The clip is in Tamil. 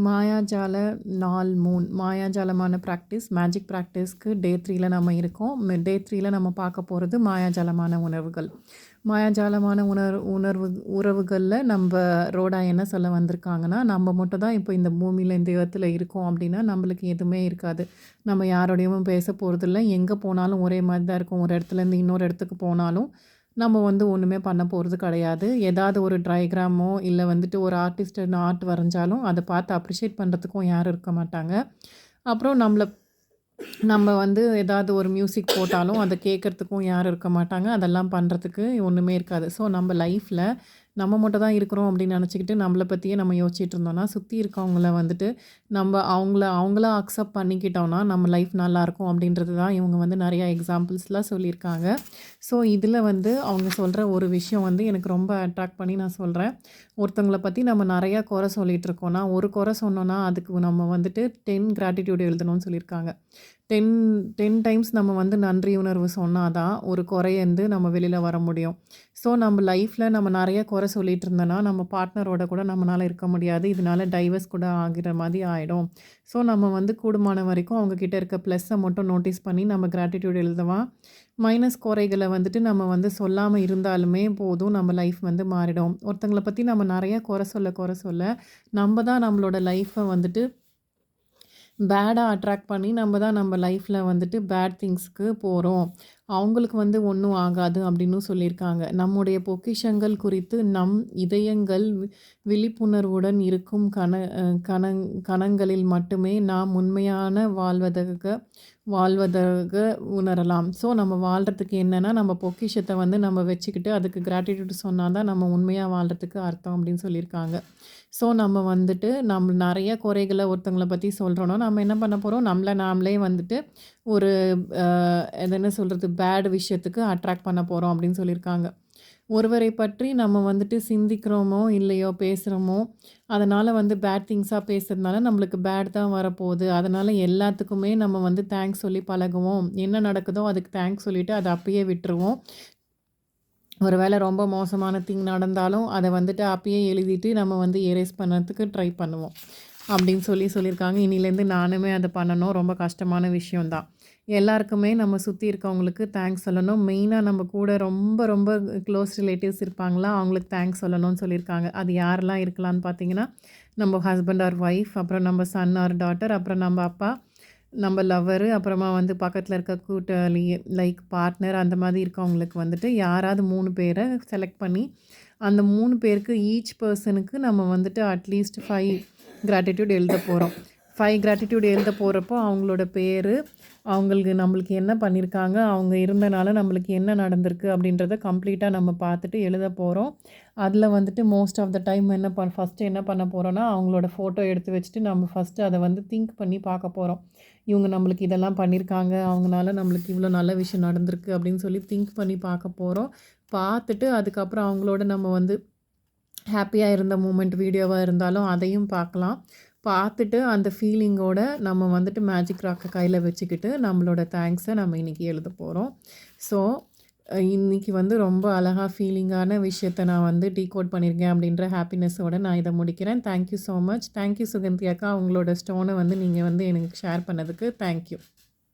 மாயாஜால நாள் 3 மாயாஜாலமான ப்ராக்டிஸ், மேஜிக் ப்ராக்டிஸ்க்கு டே 3ல நம்ம இருக்கோம். டே 3ல நம்ம பார்க்க போறது மாயாஜாலமான உணர்வுகள். மாயாஜாலமான உறவுகள்ல ரோடா என்ன சொல்ல வந்திருக்காங்கன்னா, நம்ம மட்டும் தான் இப்போ இந்த பூமியில, இந்த எர்த்ல இருக்கோம் அப்படின்னா, நம்மளுக்கு எதுவுமே இருக்காது. நம்ம யாரோடையும் பேச போறதில்ல. எங்க போனாலும் ஒரே மாரி தான் இருக்கும். ஒரு இடத்துலேருந்து இன்னொரு இடத்துக்கு போனாலும், நம்ம ஒண்ணுமே பண்ண போறது கிடையாது. ஏதாவது ஒரு டயகிராமோ, இல்ல வந்துட்டு ஒரு ஆர்டிஸ்ட் ஆர்ட் வரைஞ்சாலும், அத பார்த்து அப்ரிஷியேட் பண்றதுக்கும் யாரும் இருக்க மாட்டாங்க. அப்புறம் நம்ம ஏதாவது ஒரு மியூசிக் போட்டாலும், அத கேட்கறதுக்கும் யாரும் இருக்க மாட்டாங்க. அதெல்லாம் பண்றதுக்கு ஒண்ணுமே இருக்காது. ஸோ நம்ம லைஃப்ல நம்ம மட்டும் தான் இருக்கிறோம் அப்படின்னு நெனச்சுக்கிட்டு, நம்மள பத்தியே நம்ம யோசிச்சுட்டு இருந்தோம்னா, சுத்தி இருக்கவங்கள அவங்களா அக்செப்ட் பண்ணிக்கிட்டோம்னா, நம்ம லைஃப் நல்லாயிருக்கும் அப்படின்றது தான் இவங்க நெறைய எக்ஸாம்பிள்ஸ்லாம் சொல்லியிருக்காங்க. ஸோ இதில அவங்க சொல்ற ஒரு விஷயம் எனக்கு ரொம்ப அட்ராக்ட் பண்ணி நான் சொல்றேன். ஒருத்தவங்கள பத்தி நம்ம நெறையா குறை சொல்லிட்டு இருக்கோம்னா, ஒரு குறை சொன்னோம்னா, அதுக்கு நம்ம 10 கிராட்டிட்யூட் எழுதணும்னு சொல்லியிருக்காங்க. 10 10 டைம்ஸ் நம்ம நன்றி உணர்வு சொன்னா தான், ஒரு குறையருந்து நம்ம வெளில வர முடியும். ஸோ நம்ம லைஃப்ல நம்ம நெறைய குறை சொல்லிட்டு இருந்தோம்னா, நம்ம பார்ட்னரோட கூட நம்மனால இருக்க முடியாது. இதனால டைவர்ஸ் கூட ஆகிற மாரி ஆயிடும். ஸோ நம்ம கூடுமான வரைக்கும் அவங்க கிட்ட இருக்க ப்ளஸ்ஸ மட்டும் நோட்டீஸ் பண்ணி நம்ம கிராட்டிட்யூட் எழுதலாம். மைனஸ் குறைகள நம்ம சொல்லாம இருந்தாலுமே போதும். நம்ம லைஃப் மாறிடும். ஒருத்தங்கள பத்தி நம்ம நெறைய குறை சொல்ல, நம்ம தான் நம்மளோட லைஃப்ப பேடா அட்ராக்ட் பண்ணி நம்ம தான் நம்ம லைஃப்ல பேட் திங்ஸ்க்கு போறோம். அவங்களுக்கு ஒண்ணும் ஆகாது அப்படின்னும் சொல்லியிருக்காங்க. நம்முடைய பொக்கிஷங்கள் குறித்து நம் இதயங்கள் விழிப்புணர்வுடன் இருக்கும் கணங்களில் மட்டுமே நாம் உண்மையான வாழ்வதாக உணரலாம். ஸோ நம்ம வாழ்றதுக்கு என்னன்னா, நம்ம பொக்கிஷத்த நம்ம வச்சுக்கிட்டு அதுக்கு கிராட்டிட்யூட் சொன்னா தான் நம்ம உண்மையா வாழ்றதுக்கு அர்த்தம் அப்படின்னு சொல்லியிருக்காங்க. ஸோ நம்ம நம்ம நெறைய குறைகள ஒருத்தவங்கள பத்தி சொல்றோம்னா, நம்ம என்ன பண்ண போறோம், நம்மள நாமளே ஒரு அது என்ன சொல்றது, பேட் விஷயத்துக்கு அட்ராக்ட் பண்ண போறோம் அப்படின்னு சொல்லியிருக்காங்க. ஒருவரை பற்றி நம்ம சிந்திக்கிறோமோ, இல்லையோ பேசுறோமோ, அதனால பேட் திங்ஸா பேசுறதுனால நம்மளுக்கு பேட் தான் வரப்போகுது. அதனால எல்லாத்துக்குமே நம்ம தேங்க்ஸ் சொல்லி பழகுவோம். என்ன நடக்குதோ அதுக்கு தேங்க்ஸ் சொல்லிட்டு அத அப்பயே விட்டுருவோம். ஒரு வேளை ரொம்ப மோசமான திங் நடந்தாலும், அத அப்பயே எழுதிட்டு நம்ம எரேஸ் பண்ணறதுக்கு ட்ரை பண்ணுவோம். அப்படின்னு சொல்லியிருக்காங்க. இன்னிலேருந்து நானுமே அத பண்ணணும். ரொம்ப கஷ்டமான விஷயம் தான். எல்லாருக்குமே நம்ம சுத்தி இருக்கவங்களுக்கு தேங்க்ஸ் சொல்லணும். மெயினா நம்ம கூட ரொம்ப ரொம்ப க்ளோஸ் ரிலேட்டிவ்ஸ் இருப்பாங்களா, அவங்களுக்கு தேங்க்ஸ் சொல்லணும்னு சொல்லியிருக்காங்க. அது யாரெல்லாம் இருக்கலாம்னு பார்த்தீங்கன்னா, நம்ம ஹஸ்பண்ட் ஆர் ஒய்ஃப், அப்புறம் நம்ம சன் ஆர் டாட்டர், அப்புறம் நம்ம அப்பா, நம்ம லவ்வரு, அப்புறமா பக்கத்துல இருக்க கூட்டாளி, லைக் பார்ட்னர் அந்த மாதிரி இருக்கவங்களுக்கு யாராவது 3 பேர செலக்ட் பண்ணி, அந்த 3 பேருக்கு ஈச் பெர்சனுக்கு நம்ம அட்லீஸ்ட் 5 கிராட்டிட்யூட் எழுத போறோம். 5 கிராட்டிட்யூட் எழுத போறப்போ, அவங்களோட பேரு, நம்மளுக்கு என்ன பண்ணியிருக்காங்க, அவங்க இருந்தனால நம்மளுக்கு என்ன நடந்திருக்கு அப்படின்றத கம்ப்ளீட்டா நம்ம பார்த்துட்டு எழுத போறோம். அதில most of the time first என்ன பண்ண போறோம்னா, அவங்களோட ஃபோட்டோ எடுத்து வச்சுட்டு நம்ம ஃபஸ்ட்டு அத திங்க் பண்ணி பார்க்க போறோம். இவங்க நம்மளுக்கு இதெல்லாம் பண்ணியிருக்காங்க, அவங்கனால நம்மளுக்கு இவ்வளோ நல்ல விஷயம் நடந்திருக்கு அப்படின்னு சொல்லி திங்க் பண்ணி பார்க்க போறோம். பார்த்துட்டு அதுக்கப்புறம் அவங்களோட நம்ம ஹேப்பியா இருந்த மூமெண்ட் வீடியோவா இருந்தாலும் அதையும் பார்க்கலாம். பார்த்துட்டு அந்த ஃபீலிங்கோட நம்ம மேஜிக் ராக்க கையில வச்சுக்கிட்டு, நம்மளோட தேங்க்ஸ நம்ம இன்னைக்கு எழுத போறோம். ஸோ இன்னைக்கு ரொம்ப அழகா ஃபீலிங்கான விஷயத்த நான் டீகோட் பண்ணியிருக்கேன் அப்படின்ற ஹாப்பினஸோட நான் இத முடிக்கிறேன். Thank you so much. Thank you Suganthi அக்கா. உங்களோட ஸ்டோன நீங்க எனக்கு ஷேர் பண்ணதுக்கு தேங்க் யூ.